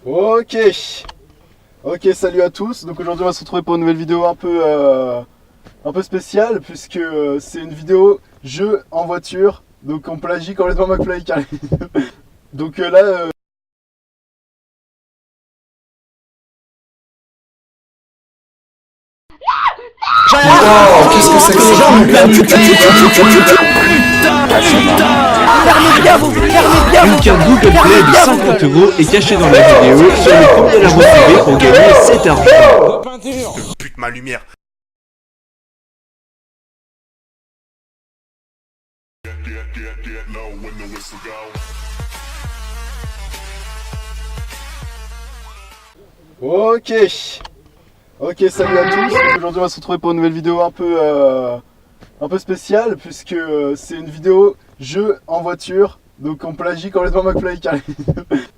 Ok, salut à tous. Donc aujourd'hui on va se retrouver pour une nouvelle vidéo un peu spéciale puisque c'est une vidéo jeu en voiture. Donc on plagie complètement McFly carré. Donc là Wow, qu'est-ce que c'est que ces gens? Une carte Google Play de 50 € est cachée dans la vidéo sur le compte de la retrouvée pour gagner cet argent. Pute ma lumière. Ok, salut à tous. Donc aujourd'hui on va se retrouver pour une nouvelle vidéo un peu spéciale puisque c'est une vidéo jeu en voiture. Donc on plagie complètement McFly carré.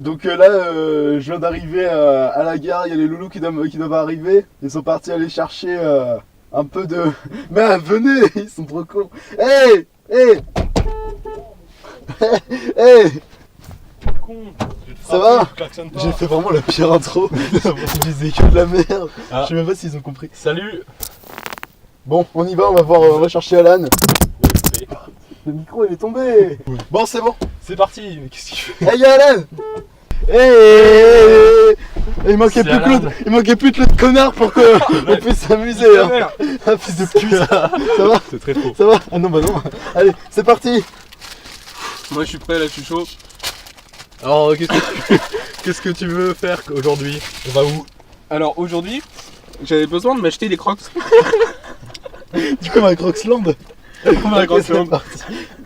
Donc là je viens d'arriver à la gare, il y a les loulous qui doivent arriver. Ils sont partis aller chercher un peu de... Mais venez, ils sont trop cons. Hey Ça va? J'ai fait vraiment la pire intro. Je disais que de la merde. Je sais même pas s'ils ont compris. Salut. Bon, on y va, on va chercher Alan. Le micro il est tombé. Bon, c'est bon. C'est parti. Mais qu'est-ce qu'il fait? Hey Alan. Hey. Il manquait plus que l'autre connard pour qu'on puisse s'amuser. Hein. Un fils de pute. Ça va? C'est très faux. Ça va? Ah non, bah non. Allez, c'est parti. Moi je suis prêt là, je suis chaud. Alors qu'est-ce que tu veux faire aujourd'hui? On va où? Alors aujourd'hui, j'avais besoin de m'acheter des Crocs. Du coup, on va à Crocsland. On va à Crocsland.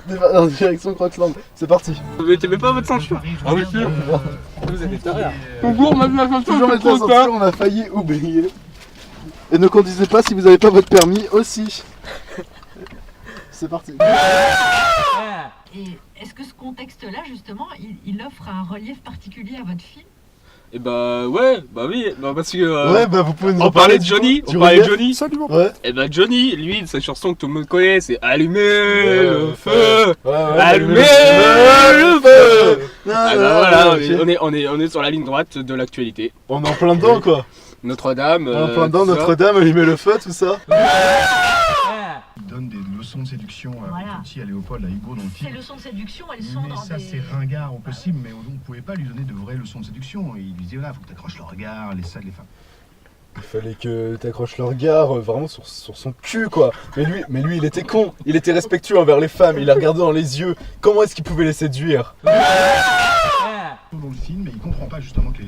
C'est parti. En direction Crocsland. C'est parti. Vous mettez pas votre ceinture? Ah oui, sûr. Vous êtes des tarés. Toujours mettre la ceinture, Toujours mettre la ceinture, on a failli oublier. Et ne conduisez pas si vous n'avez pas votre permis aussi. C'est parti. Et est-ce que ce contexte-là, justement, il offre un relief particulier à votre film? Et bah ouais, bah oui, bah parce que Ouais, bah vous pouvez nous on parlait de Johnny, du on parlait de relief. Johnny. Absolument. Ouais. Et bah Johnny, lui, sa chanson que tout le monde connaît, c'est Allumer le feu, allumer le feu. Ah bah voilà, on est sur la ligne droite de l'actualité. On est en plein dedans quoi. Notre-Dame. On est en plein dedans, tout ça. Notre-Dame, allumer le feu, tout ça. Il donne des leçons de séduction Voilà. aussi à Léopold, à Hugo dans le Ces film. leçons de séduction, elles sont Mais dans ça des... c'est ringard au possible, mais on ne pouvait pas lui donner de vraies leçons de séduction. Et il lui disait voilà, faut que tu accroches le regard, les salles, les femmes. Il fallait que t'accroches le regard vraiment sur son cul quoi. Mais lui il était con, il était respectueux envers les femmes, il les regardait dans les yeux. Comment est-ce qu'il pouvait les séduire? Dans le film, mais il comprend pas justement que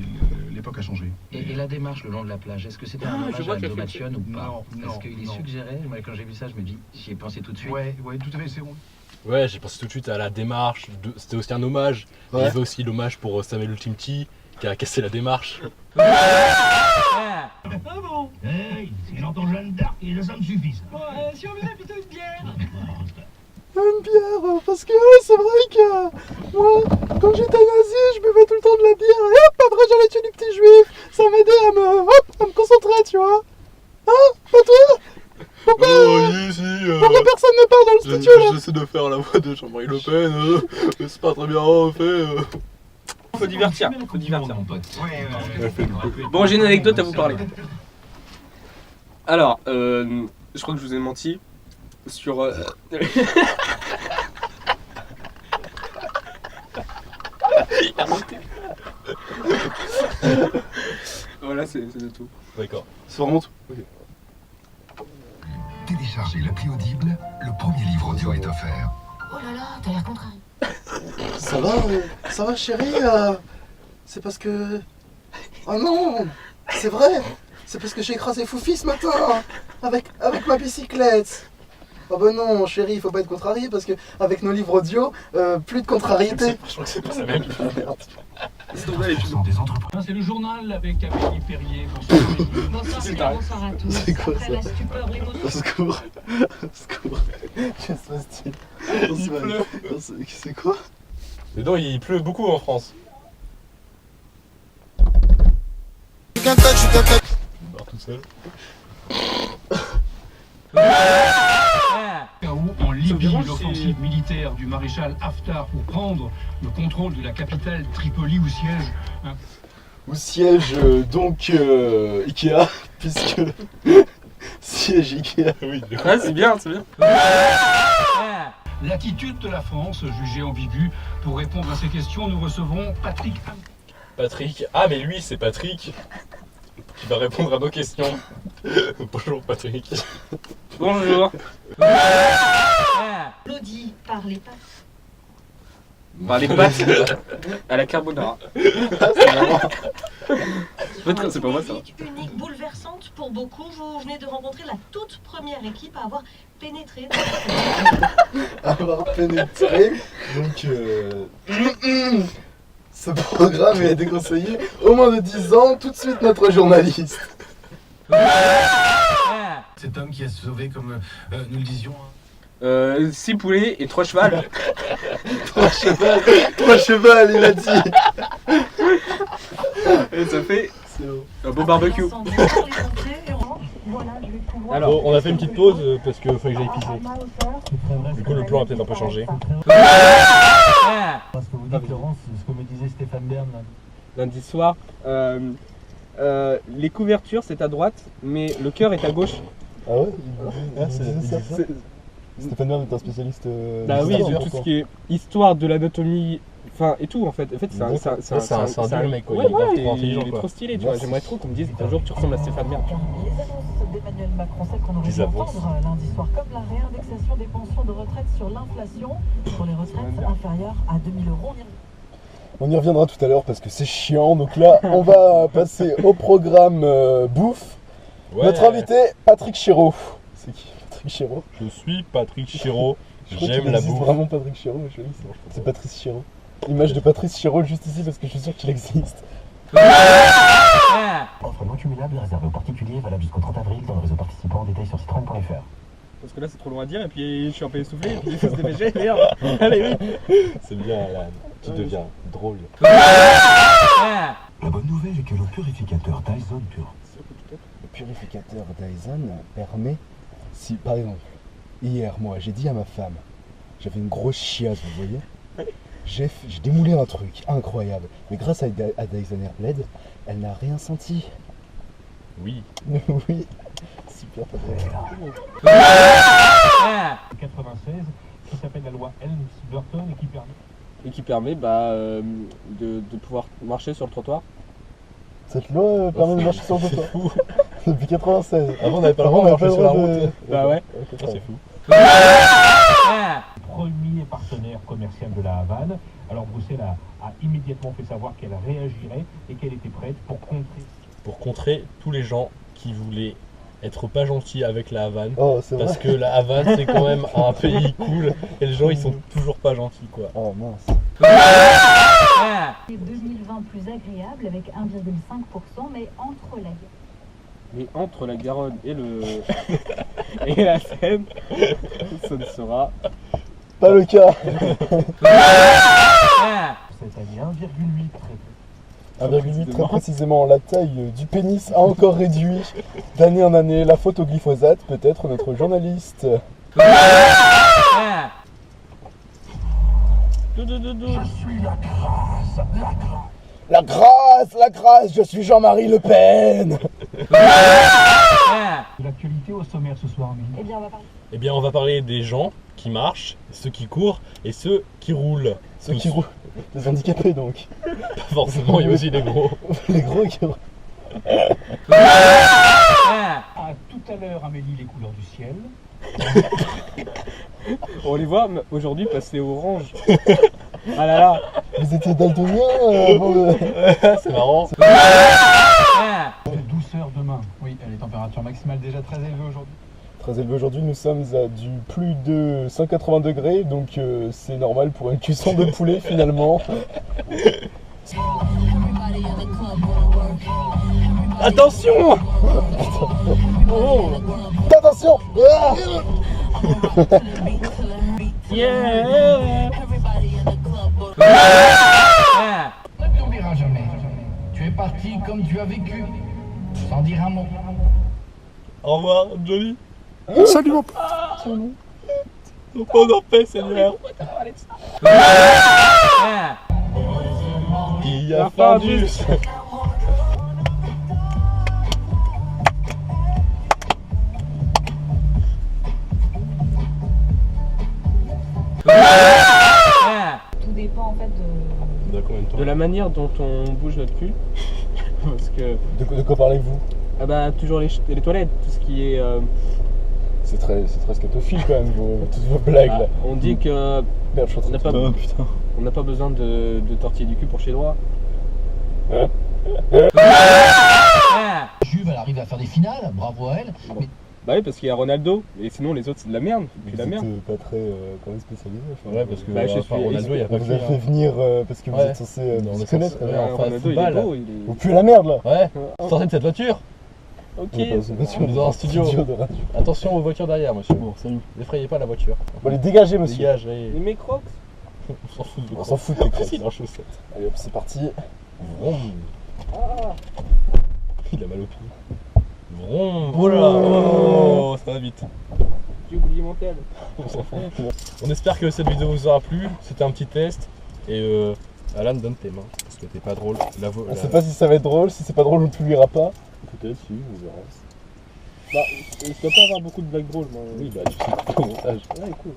l'époque a changé. Et la démarche le long de la plage, est-ce que c'était un je hommage vois à qu'il a Aldo fait Macione ou pas? Non, Parce non, qu'il non. suggérait, moi quand j'ai vu ça, je me dis, j'y ai pensé tout de suite. Ouais, tout à fait, c'est bon. Ouais, j'ai pensé tout de suite à la démarche, c'était aussi un hommage. Ouais. Il y avait aussi l'hommage pour Samuel Ultimti qui a cassé la démarche. Ah bon? Hey, c'est dans ton jeune d'arc et ça me suffit ça. Bon, si on venait plutôt une bière. Une bière, parce que c'est vrai que moi, quand j'étais nazi, je buvais tout le temps de la bière et hop, après j'allais tuer des petits juifs. Ça m'aidait à me concentrer, tu vois. Hein? Pas toi? Pourquoi personne ne parle dans le studio là? J'essaie de faire la voix de Jean-Marie Le Pen, mais c'est pas très bien fait. Faut divertir, Mon pote. Bon, j'ai une anecdote à vous parler. Alors, je crois que je vous ai menti sur... Voilà, c'est de tout. D'accord. C'est vraiment tout. Téléchargez l'appli Audible, le premier livre audio est offert. Oh là là, t'as l'air contrarié. Ça va chérie, c'est parce que... Oh non, c'est vrai, c'est parce que j'ai écrasé Foufi ce matin, avec ma bicyclette. Oh bah non chérie, il faut pas être contrarié parce que avec nos livres audio, plus de contrariété. Je crois que c'est pas ça même. Des entreprises. C'est le journal avec Amélie Perrier. Bonsoir Bonsoir, bonsoir à tous. C'est quoi, Après ça? la stupeur, l'émotion. Au secours, au secours. Qu'est-ce qui se passe-t-il? Il pleut. C'est quoi? Mais non, il pleut beaucoup en France. Je suis tout seul. En Libye, l'offensive militaire du maréchal Haftar pour prendre le contrôle de la capitale Tripoli où siège où siège donc Ikea, puisque siège Ikea, oui. Ouais, c'est bien, c'est bien. L'attitude de la France, jugée ambiguë. Pour répondre à ces questions, nous recevons Patrick. Patrick. Ah, mais lui, c'est Patrick qui va répondre à nos questions. Bonjour, Patrick. Bonjour. Applaudi par les pattes. Par les pâtes à la carbonara. C'est pas moi ça. Unique, bouleversante pour beaucoup. Vous venez de rencontrer la toute première équipe à avoir pénétré dans Avoir pénétré. Donc, ce programme est déconseillé au moins de 10 ans. Tout de suite, notre journaliste. Cet homme qui a sauvé, comme nous le disions. 6 poulets et 3 chevals. 3 chevals, il a dit. Et ça fait un beau barbecue. Alors, bon, on a fait une petite pause parce qu'il fallait que j'aille pisser. Du coup, le plan a peut-être un peu changé. Parce que vous dites, Laurence, ce que me disait Stéphane Bern. Lundi soir, les couvertures c'est à droite, mais le cœur est à gauche. Ah ouais, Stéphane Bern est un spécialiste. Bah oui, de tout ce qui est histoire de l'anatomie, enfin et tout en fait. En fait, c'est un dur mec, quoi. Ouais, il est trop intelligent, il est trop stylé, tu vois. J'aimerais trop qu'on me dise un jour tu ressembles à Stéphane Bern. Les annonces d'Emmanuel Macron, celles qu'on aurait dû entendre lundi soir, comme la réindexation des pensions de retraite sur l'inflation pour les retraites inférieures à 2000 €. On y reviendra tout à l'heure parce que c'est chiant. Donc là, on va passer au programme bouffe. Ouais. Notre invité, Patrick Chéreau. C'est qui Patrick Chéreau? Je suis Patrick Chéreau. J'aime la bouffe. Vraiment Patrick Chéreau, c'est Patrice Chéreau. Image de Patrice Chéreau juste ici parce que je suis sûr qu'il existe. Offre non cumulable réservée aux particuliers, valable jusqu'au 30 avril dans le réseau participant. Détails sur citroën.fr. Parce que là c'est trop loin à dire et puis je suis un peu essoufflé et puis il faut se dépêcher, merde. Allez, oui. C'est bien, Alan. Tu deviens drôle. La bonne nouvelle est que le purificateur Dyson Pure. Le purificateur Dyson permet, si par exemple, hier moi j'ai dit à ma femme, j'avais une grosse chiasse, vous voyez, j'ai démoulé un truc incroyable, mais grâce à Dyson Airblade, elle n'a rien senti. Oui. Oui. Super Patrick. 96, qui s'appelle la loi Helms-Burton et qui permet. De pouvoir marcher sur le trottoir. Cette loi permet de marcher sur le trottoir. Fou. Depuis 96. Avant on avait pas le droit de marcher sur la route. Bah ouais. C'est fou. Premier partenaire commercial de la Havane. Alors Bruxelles a immédiatement fait savoir qu'elle réagirait et qu'elle était prête pour contrer tous les gens qui voulaient être pas gentils avec la Havane. Oh, c'est parce vrai. que la Havane c'est quand même un pays cool et les gens ils sont toujours pas gentils quoi. Oh mince. 2020 plus agréable avec 1,5%, mais entre la Mais entre la Garonne et et la Seine, ce ne sera pas le cas. cette année 1,8 très peu. 1,8 très précisément. La taille du pénis a encore réduit d'année en année. La faute au glyphosate, peut-être notre journaliste. Je suis la grâce, La grâce, je suis Jean-Marie Le Pen. L'actualité au sommaire ce soir, Amélie. Eh bien on va parler des gens qui marchent, ceux qui courent et ceux qui roulent. Ceux qui roulent. Les handicapés donc. Pas forcément, il y a aussi les gros. Les gros qui roulent. À tout à l'heure, Amélie, les couleurs du ciel. On les voit aujourd'hui passer orange. Ah là là. Vous étiez daltonien avant de... C'est marrant. De douceur demain. Oui, les températures maximales déjà très élevées aujourd'hui. Très élevé aujourd'hui, nous sommes à du plus de 180 degrés, donc c'est normal pour une cuisson de poulet finalement. Attention. Attention. Yeah. Ne t'oublieras jamais. Tu es parti comme tu as vécu, sans dire un mot. Au revoir Johnny. Salut mon pote. Repose en paix Seigneur. Il a Fardus. Tout dépend en fait de... De combien de temps? De la manière dont on bouge notre cul. Parce que. De quoi parlez-vous? Ah bah, toujours les toilettes, tout ce qui est. C'est très scatophile quand même, toutes vos blagues là. On dit que. Merde, je suis en train de On n'a pas, putain. on n'a pas besoin de tortiller du cul pour chez droit. Juve, elle arrive à faire des finales, bravo à elle. Mais Bah oui, parce qu'il y a Ronaldo, et sinon les autres c'est de la merde. C'est de la merde. Pas très quand même spécialisé. Ouais, parce que Bah, je suis Ronaldo, il y a pas On vous a fait venir parce que vous êtes censé se connaître. Ronaldo, il est beau, il est. Vous puez la merde là. Ouais, sortez de cette voiture. Ok. On est dans un studio. de radio. Attention aux voitures derrière, monsieur. Bon, salut. N'effrayez pas la voiture. Bon, allez, dégagez, monsieur. Dégagez. Mais mes crocs. On s'en fout. On s'en fout de tes crocs. Il est en chaussettes. Allez hop, c'est parti. Vroom. Il a mal au pied. Vroom. Oh là. Oh, ça va vite. J'ai oublié mon tel. On espère que cette vidéo vous aura plu. C'était un petit test. Et Alan, donne tes mains. Parce que t'es pas drôle. On sait pas si ça va être drôle, si c'est pas drôle, on ne publiera pas. Peut-être, si, on verra. Bah, il doit pas avoir beaucoup de blagues drôles, moi. Oui, bah tu sais pas au montage. Ouais, cool.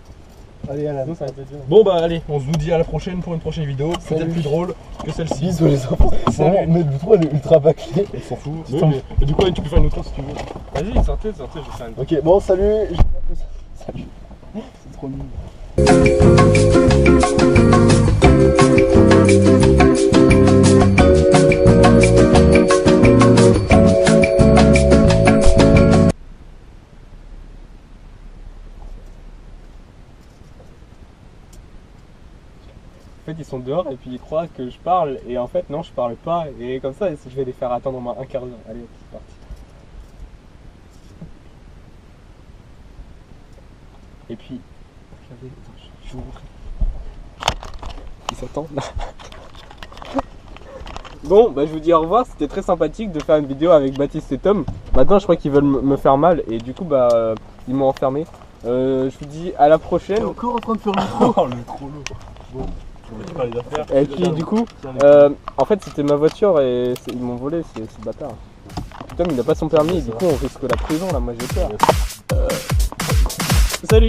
Allez, Alan. Sinon, ça va être dur. Bon bah allez, on se vous dit à la prochaine pour une prochaine vidéo. Peut-être Salut. plus drôle que celle-ci. Bisous les enfants. Salut. Vraiment, mais le 3 elle est ultra bâclé. On s'en fout. Putain. Mais du coup, tu peux faire une autre si tu veux. Vas-y, sortez, je vais faire une. Ok, bon, salut. J'ai fait un peu ça. Salut. C'est trop nul. En fait, ils sont dehors et puis ils croient que je parle et en fait, non, je parle pas. Et comme ça, je vais les faire attendre au moins un quart d'heure. Allez, c'est parti. Et puis, regardez, attends, je vous montre. Ils s'attendent. Bon, bah je vous dis au revoir. C'était très sympathique de faire une vidéo avec Baptiste et Tom. Maintenant, je crois qu'ils veulent me faire mal et du coup, bah, ils m'ont enfermé. Je vous dis à la prochaine. Encore en train de faire l'intro. Oh, le trop lourd. Bon, on va pas les affaires. Et puis du coup, en fait c'était ma voiture et ils m'ont volé, c'est bâtard. Putain, mais il a pas son permis, du coup on risque la prison là, moi j'ai peur. Salut.